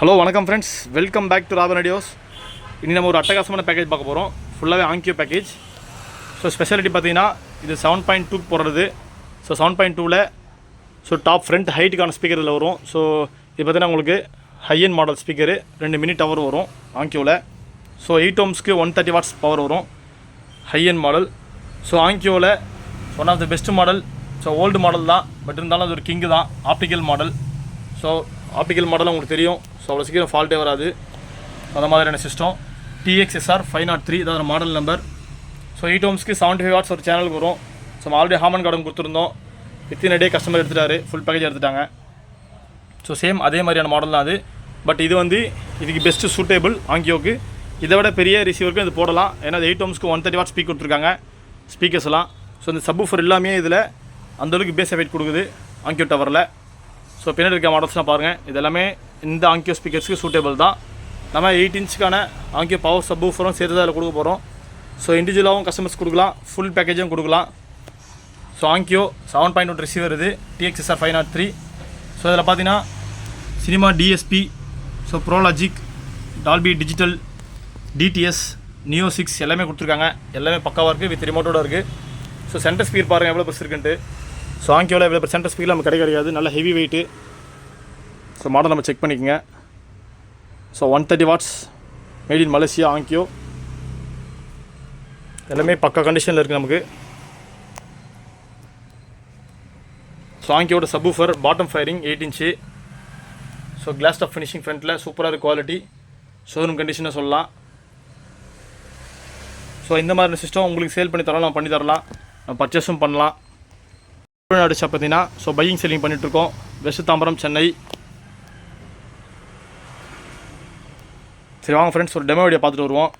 Hello வணக்கம் friends, welcome back to ராபன் ரேடியோஸ். இனி நம்ம ஒரு அட்டகாசமான பேக்கேஜ் பார்க்க போகிறோம். ஃபுல்லாகவே ஆங்கியோ பேக்கேஜ். ஸோ ஸ்பெஷாலிட்டி பார்த்தீங்கன்னா இது 7.2 போடுறது. ஸோ 7.2ல் டாப் ஃப்ரண்ட் ஹைட்டுக்கான ஸ்பீக்கர் இதில் வரும். ஸோ இது பார்த்தீங்கன்னா உங்களுக்கு high end model speaker, 2 mini tower வரும் ஆங்கியோவில். ஸோ 8 ohmsக்கு 130 watts பவர் வரும், ஹையன் மாடல். ஸோ ஆங்கியோவில் one of the best model. So old model தான், பட் இருந்தாலும் அது ஒரு கிங்கு தான், optical model. So optical model உங்களுக்கு தெரியும். ஸோ அவ்வளோ சீக்கிரம் ஃபால்ட்டே வராது. அந்த மாதிரியான சிஸ்டம் TXSR 503 இதான் மாடல் நம்பர். ஸோ 8 ohmsக்கு 75 watts ஒரு சேனலுக்கு வரும். ஸோ நம்ம ஆல்ரெடி ஹாமன் கார்டன் கொடுத்துருந்தோம். வித்தின் டே கஸ்டமர் எடுத்துட்டாரு, ஃபுல் பேக்கேஜ் எடுத்துட்டாங்க. ஸோ சேம் அதே மாதிரியான மாடல் தான் அது. பட் இது வந்து இதுக்கு பெஸ்ட்டு சூட்டேபிள் ஆங்கியோக்கு. இதை விட பெரிய ரிசீவருக்கு இது போடலாம். ஏன்னா 8 ohmsக்கு 130 watts ஸ்பீக் கொடுத்துருக்காங்க ஸ்பீக்கர்ஸ்லாம். ஸோ இந்த சப்வூஃபர் எல்லாமே இதில் அந்தளவுக்கு பேஸ் எஃபெக்ட் கொடுக்குது ஆங்கியோ டவரில். ஸோ பின்னாடி இருக்க மாடல்ஸ்லாம் பாருங்கள், இது எல்லாமே இந்த ஆங்கியோ ஸ்பீக்கர்ஸ்க்கு சூட்டேபிள் தான். நம்ம 8 inchக்கான ஆங்கியோ பவர் சப்வூஃபரும் சேர்த்து தான் அதில் கொடுக்க போகிறோம். ஸோ இண்டிவிஜுவலாகவும் கஸ்டமர்ஸ் கொடுக்கலாம், ஃபுல் பேக்கேஜும் கொடுக்கலாம். ஸோ ஆங்கியோ 7.1 ரிசீவர் இது, TXSR 503. ஸோ இதில் பார்த்தீங்கன்னா cinema DSP, so Pro Logic, Dolby digital, DTS, neo 6 எல்லாமே கொடுத்துருக்காங்க. எல்லாமே பக்காவாக இருக்குது, வித் ரிமோட்டோட இருக்குது. ஸோ சென்டர் ஸ்பீக்கர் பாருங்கள் எவ்வளோ பெருசு இருக்குன்ட்டு. ஸோ ஆங்கியோவில் எவ்வளோ சென்டர் ஸ்பீக்கர் நம்ம கிடையாது, நல்ல ஹெவி வெயிட்டு. ஸோ மாடல் நம்ம செக் பண்ணிக்கோங்க. So 130 watts, made in Malaysia Onkyo. எல்லாமே பக்கா கண்டிஷனில் இருக்குது நமக்கு. ஸோ ஆங்கியோட subwoofer bottom firing 8 inch. So glass top finishing ஃப்ரண்ட்டில் சூப்பராக இருக்குது குவாலிட்டி, ஷோரூம் கண்டிஷனை சொல்லலாம். ஸோ இந்த மாதிரி சிஸ்டம் உங்களுக்கு சேல் பண்ணி தரலாம், நம்ம பண்ணி தரலாம், நம்ம பர்ச்சேஸும் பண்ணலாம். அடிச்சா பார்த்தீங்கன்னா ஸோ பையிங் செல்லிங் பண்ணிகிட்ருக்கோம். வெஸ்ட் தாம்பரம், சென்னை. சரி வாங்க ஃப்ரெண்ட்ஸ், ஒரு டெமோ வீடியோ பார்த்துட்டு வருவோம்.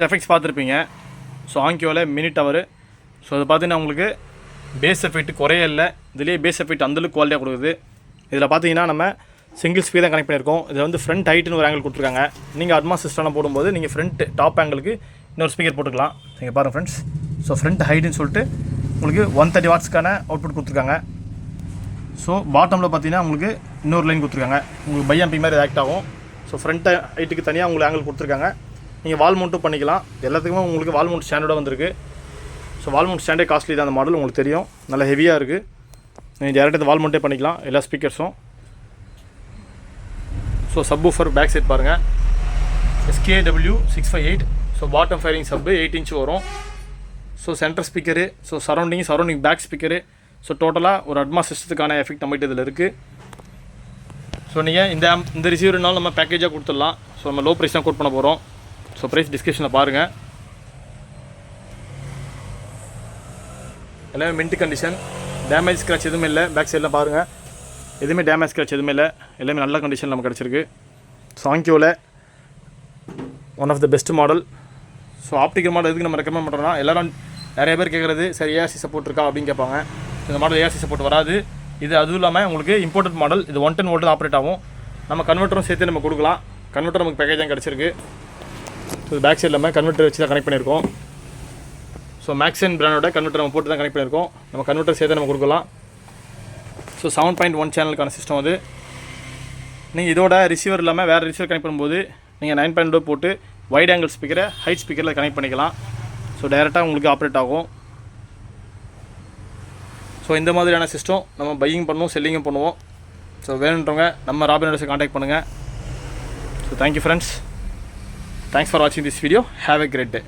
எஃபெக்ட்ஸ் பார்த்துருப்பீங்க. ஸோ ஆங்கியோவில் மினி டவரு. ஸோ அது பார்த்தீங்கன்னா உங்களுக்கு பேஸ் எஃபெக்ட் குறைய இல்லை, இதுலேயே பேஸ் எஃபெக்ட் அந்தளவுக்கு குவாலிட்டியாக கொடுக்குது. இதில் பார்த்தீங்கன்னா நம்ம சிங்கிள் ஸ்பீக்கர் தான் கனெக்ட் பண்ணியிருக்கோம். இதில் வந்து ஃப்ரண்ட் ஹைட்டுன்னு ஒரு ஆங்கிள் கொடுத்துருக்காங்க. நீங்கள் அட்மாஸ் சிஸ்டம்லாம் போடும்போது நீங்கள் ஃப்ரண்ட் டாப் ஆங்கிளுக்கு இன்னொரு ஸ்பீக்கர் போட்டுக்கலாம். நீங்கள் பாருங்கள் ஃப்ரெண்ட்ஸ். ஸோ ஃப்ரண்ட் ஹைட்டுன்னு சொல்லிட்டு உங்களுக்கு 130 வாட்ஸ்க்கான அவுட்புட் கொடுத்துருக்காங்க. ஸோ பாட்டமில் பார்த்தீங்கன்னா உங்களுக்கு இன்னொரு லைன் கொடுத்துருக்காங்க. உங்களுக்கு பை ஆம்பி மாதிரி ஆக்ட் ஆகும். ஸோ ஃப்ரண்ட் ஹைட்டுக்கு தனியாக உங்களுக்கு ஆங்கிள் கொடுத்துருக்காங்க. நீங்கள் வால் மவுண்ட்டும் பண்ணிக்கலாம். எல்லாத்துக்குமே உங்களுக்கு வால் மவுண்ட் ஸ்டாண்டர்டாக வந்திருக்கு. ஸோ வால் மவுண்ட் ஸ்டாண்டே காஸ்ட்லி தான். அந்த மாடல் உங்களுக்கு தெரியும், நல்ல ஹெவியாக இருக்குது. நீங்கள் டேரெக்டாக வால் மவுண்டே பண்ணிக்கலாம் எல்லா ஸ்பீக்கர்ஸும். ஸோ சப்வூஃபர் பேக் சைட் பாருங்கள், SKW658. So bottom firing sub 8 inch வரும். So centre speaker, so surrounding back speaker. So டோட்டலாக ஒரு அட்மாஸ் சிஸ்டத்துக்கான எஃபெக்ட் நம்மகிட்ட இதில் இருக்குது. ஸோ நீங்கள் இந்த ரிசீவர்னாலும் நம்ம பேக்கேஜாக கொடுத்துடலாம். ஸோ நம்ம லோ ப்ரைஸ் தான் கோட் பண்ண போகிறோம். ஸோ ப்ரைஸ் டிஸ்கிரிப்ஷனில் பாருங்கள். எல்லாமே மின்ட் கண்டிஷன், டேமேஜ் ஸ்க்ராட்ச் எதுவுமே இல்லை. பேக் சைடில் பாருங்கள், எதுவுமே டேமேஜ் ஸ்க்ராட்ச் எதுவுமே இல்லை. எல்லாமே நல்ல கண்டிஷன் நமக்கு கிடச்சிருக்கு. ஸோ ஆங்கியோவில் one of the best model. So optical model எதுக்கு நம்ம ரெக்கமெண்ட் பண்ணுறோம்னா, எல்லோரும் நிறைய பேர் கேட்குறது சரி ஏஆர்சி சப்போர்ட் இருக்கா அப்படின்னு கேட்பாங்க. இந்த மாடல் ஏஆர்சி சப்போர்ட் வராது. இது அதுவும் இல்லாமல் உங்களுக்கு இம்போர்ட்டட் மாடல். இது 110 வோல்ட் ஆப்ரேட் ஆகும். நம்ம கன்வெர்ட்டரும் சேர்த்து நம்ம கொடுக்கலாம். கன்வெர்ட்டர் நமக்கு பேக்கேஜாக கிடச்சிருக்கு. ஸோ பேக் சைடில் நம்ம கன்வெர்ட்டர் வச்சு தான் கனெக்ட் பண்ணியிருக்கோம். ஸோ மேக்ஸன் பிராண்டோட கன்வெர்ட்டர் நம்ம போட்டு தான் கனெக்ட் பண்ணியிருக்கோம். நம்ம கன்வெர்ட்டர் சேர்த்து நம்ம கொடுக்கலாம். ஸோ 7.1 சேனலுக்கான சிஸ்டம் அது. நீங்கள் இதோட ரிசீவர் இல்லாமல் வேறு ரிசீவர் கனெக்ட் பண்ணும்போது நீங்கள் 9.2 போட்டு வைட் ஆங்கிள் ஸ்பீக்கரை ஹைட் ஸ்பீக்கரில் கனெக்ட் பண்ணிக்கலாம். ஸோ டைரெக்டாக உங்களுக்கு ஆப்ரேட் ஆகும். ஸோ இந்த மாதிரியான சிஸ்டம் நம்ம பையிங் பண்ணுவோம், செல்லிங்கும் பண்ணுவோம். ஸோ வேணுன்றவங்க நம்ம ராபின் ஆடியோஸை காண்டாக்ட் பண்ணுங்கள். So thank you friends. Thanks for வாட்சிங் this video. Have a great day.